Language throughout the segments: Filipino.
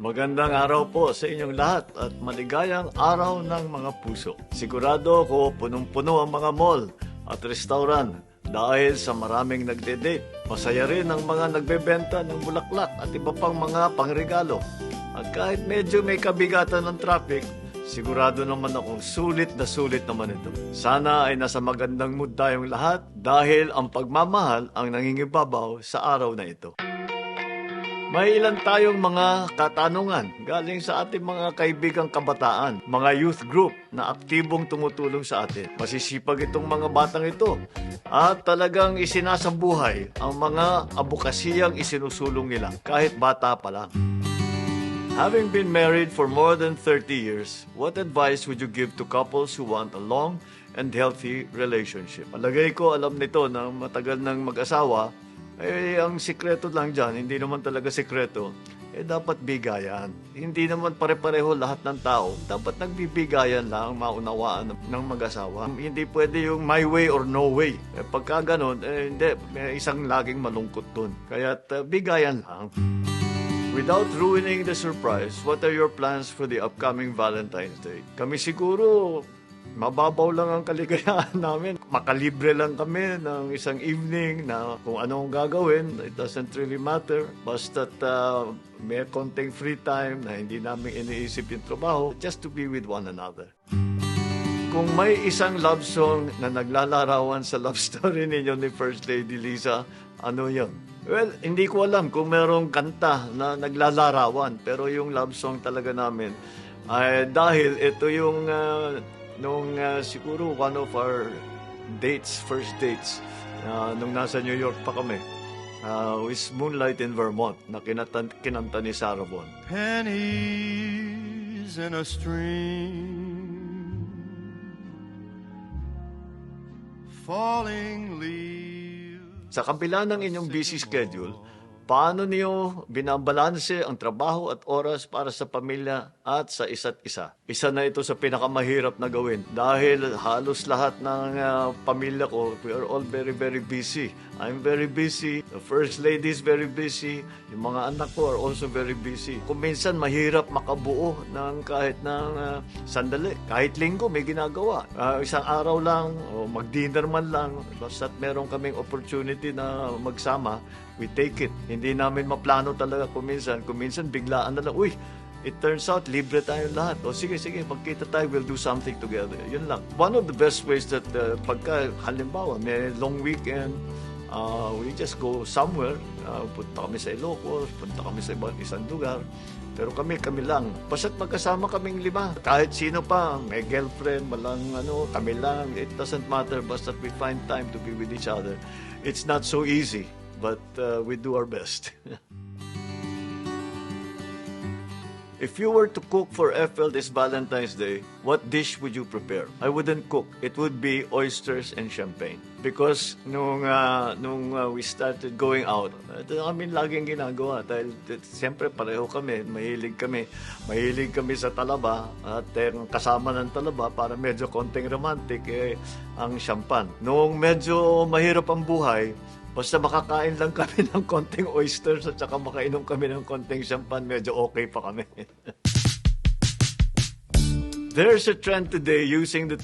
Magandang araw po sa inyong lahat at maligayang araw ng mga puso. Sigurado ko punong-puno ang mga mall at restaurant dahil sa maraming nagde-date. Masaya rin ang mga nagbebenta ng bulaklak at iba pang mga pangregalo. At kahit medyo may kabigatan ng traffic, sigurado naman akong sulit naman ito. Sana ay nasa magandang mood tayong lahat dahil ang pagmamahal ang nangingibabaw sa araw na ito. May ilan tayong mga katanungan galing sa ating mga kaibigang kabataan, mga youth group na aktibong tumutulong sa atin. Masisipag itong mga batang ito at talagang isinasambuhay ang mga abukasiyang isinusulong nila kahit bata pa lang. Having been married for more than 30 years, what advice would you give to couples who want a long and healthy relationship? Palagay ko alam nito na matagal ng mag-asawa. Ang sikreto lang dyan, hindi naman talaga sikreto, dapat bigayan. Hindi naman pare-pareho lahat ng tao. Dapat nagbibigayan lang, maunawaan ng mag-asawa. Hindi pwede yung my way or no way. Pagka ganun, hindi, may isang laging malungkot dun. Kaya bigayan lang. Without ruining the surprise, what are your plans for the upcoming Valentine's Day? Kami siguro, mababaw lang ang kaligayahan namin. Makalibre lang kami ng isang evening na kung anong gagawin, it doesn't really matter. Basta't may konting free time na hindi namin iniisip yung trabaho, just to be with one another. Kung may isang love song na naglalarawan sa love story ninyo ni First Lady Liza, ano yun? Well, hindi ko alam kung merong kanta na naglalarawan, pero yung love song talaga namin ay dahil ito yung siguro one of our first dates, nung nasa New York pa kami, is Moonlight in Vermont, na kinanta ni Sarah Vaughan. Pennies in a stream, falling leaves. Sa kabila ng inyong busy schedule, paano niyo binabalanse ang trabaho at oras para sa pamilya at sa isa't isa? Isa na ito sa pinakamahirap na gawin dahil halos lahat ng pamilya ko, we are all very, very busy. I'm very busy. The First Lady is very busy. Yung mga anak ko are also very busy. Kung minsan mahirap makabuo ng kahit ng sandali. Kahit linggo may ginagawa. Isang araw lang o mag-dinner man lang. Basta't meron kaming opportunity na magsama, we take it. Hindi namin maplano talaga kung minsan. Kung minsan biglaan na lang, uy, it turns out, libre tayo lahat. O sige, magkita tayo, we'll do something together. Yun lang. One of the best ways that pagka, halimbawa, may long weekend, we just go somewhere. Punta kami sa Ilocos, punta kami sa isang lugar. Pero kami lang. Basta't magkasama kaming 5. Kahit sino pa, may girlfriend, walang kami lang. It doesn't matter. Basta't we find time to be with each other. It's not so easy, but we do our best. If you were to cook for Ethel this Valentine's Day, what dish would you prepare? I wouldn't cook. It would be oysters and champagne. Because nung we started going out, ito kami laging ginagawa. Dahil siyempre pareho kami, mahilig kami sa talaba. At kasama ng talaba para medyo konting romantic, ang champagne. Nung medyo mahirap ang buhay, basta makakain lang kami ng konting oysters at saka makainom kami ng konting champagne, medyo okay pa kami. There's a trend today using the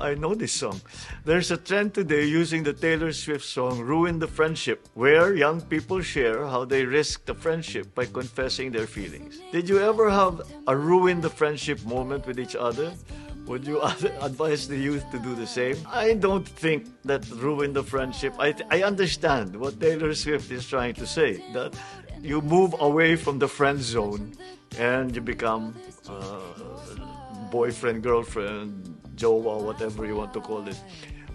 I know this song. There's a trend today using the Taylor Swift song Ruin the Friendship, where young people share how they risk the friendship by confessing their feelings. Did you ever have a ruin the friendship moment with each other? Would you advise the youth to do the same? I don't think that ruin the friendship. I understand what Taylor Swift is trying to say, that you move away from the friend zone and you become boyfriend, girlfriend, jowa, whatever you want to call it.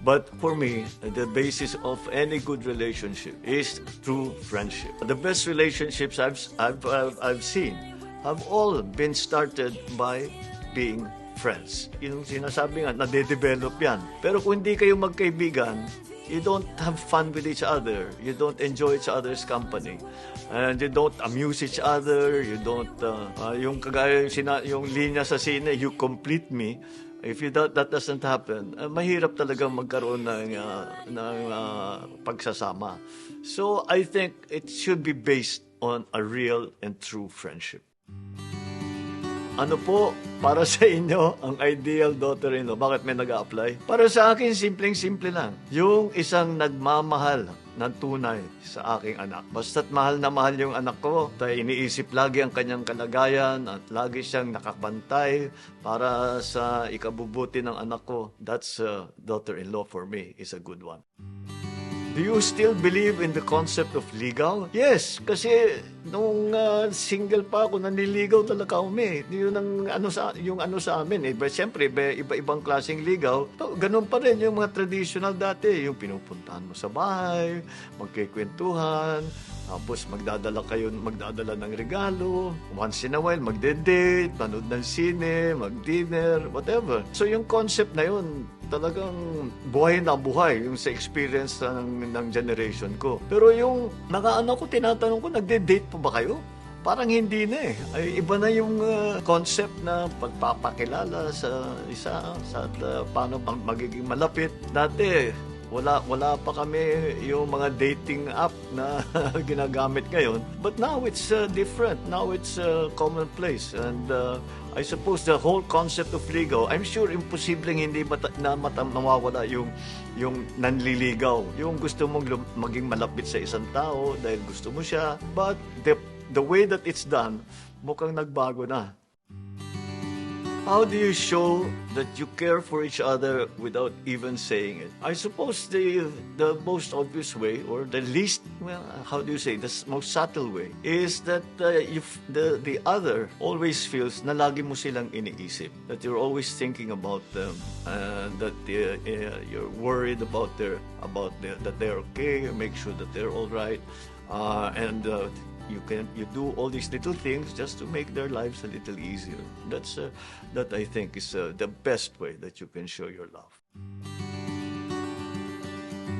But for me, the basis of any good relationship is true friendship. The best relationships I've seen have all been started by being friends. Yung sinasabi nga, nade-develop yan. Pero kung hindi kayo magkaibigan, you don't have fun with each other. You don't enjoy each other's company. And you don't amuse each other. You don't, yung kagaya yung linya sa sine, you complete me. If that doesn't happen, mahirap talagang magkaroon ng pagsasama. So I think it should be based on a real and true friendship. Ano po para sa inyo ang ideal daughter-in-law? Bakit may nag-a-apply? Para sa akin, simpleng-simple lang. Yung isang nagmamahal ng tunay sa aking anak. Basta't mahal na mahal yung anak ko, tayo iniisip lagi ang kanyang kalagayan at lagi siyang nakakabantay para sa ikabubuti ng anak ko. That's daughter-in-law for me is a good one. Do you still believe in the concept of ligaw? Yes, kasi nung single pa ako, nanliligaw talaga kami. Yun ang yung ano sa amin. Siyempre, iba-ibang klaseng ligaw. Ganun pa rin yung mga traditional dati. Yung pinupuntahan mo sa bahay, magkikwentuhan, tapos magdadala ng regalo. Once in a while, magde-date, manood ng sine, mag-dinner, whatever. So yung concept na yun, talagang buhay na buhay yung sa experience ng generation ko. Pero yung mga anak ko, tinatanong ko, nagde-date pa ba kayo? Parang hindi na eh. Ay, iba na yung concept na pagpapakilala sa isa, sa paano pang magiging malapit. Dati, wala pa kami yung mga dating app na ginagamit ngayon. But now it's different. Now it's commonplace. And I suppose the whole concept of ligaw, I'm sure imposibleng hindi mawawala yung nanliligaw. Yung gusto mong maging malapit sa isang tao dahil gusto mo siya. But the way that it's done, mukhang nagbago na. How do you show that you care for each other without even saying it? I suppose the most obvious way, or the least, well, how do you say, the most subtle way, is that if the other always feels na lagi mo silang iniisip, that you're always thinking about them, that you're worried about that they're okay, make sure that they're all right, and you do all these little things just to make their lives a little easier. That I think is the best way that you can show your love.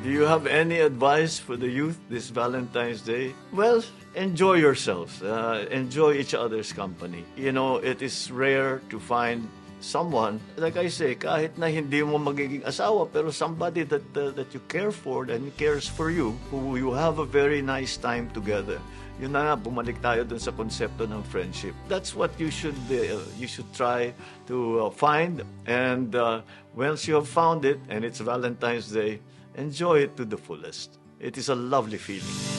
Do you have any advice for the youth this Valentine's Day? Well, enjoy yourselves. Enjoy each other's company. You know, it is rare to find someone, like I say, kahit na hindi mo magiging asawa, pero somebody that you care for and cares for you, who you have a very nice time together. Yun na nga, bumalik tayo dun sa konsepto ng friendship. That's what you should try to find. And once you have found it, and it's Valentine's Day, enjoy it to the fullest. It is a lovely feeling.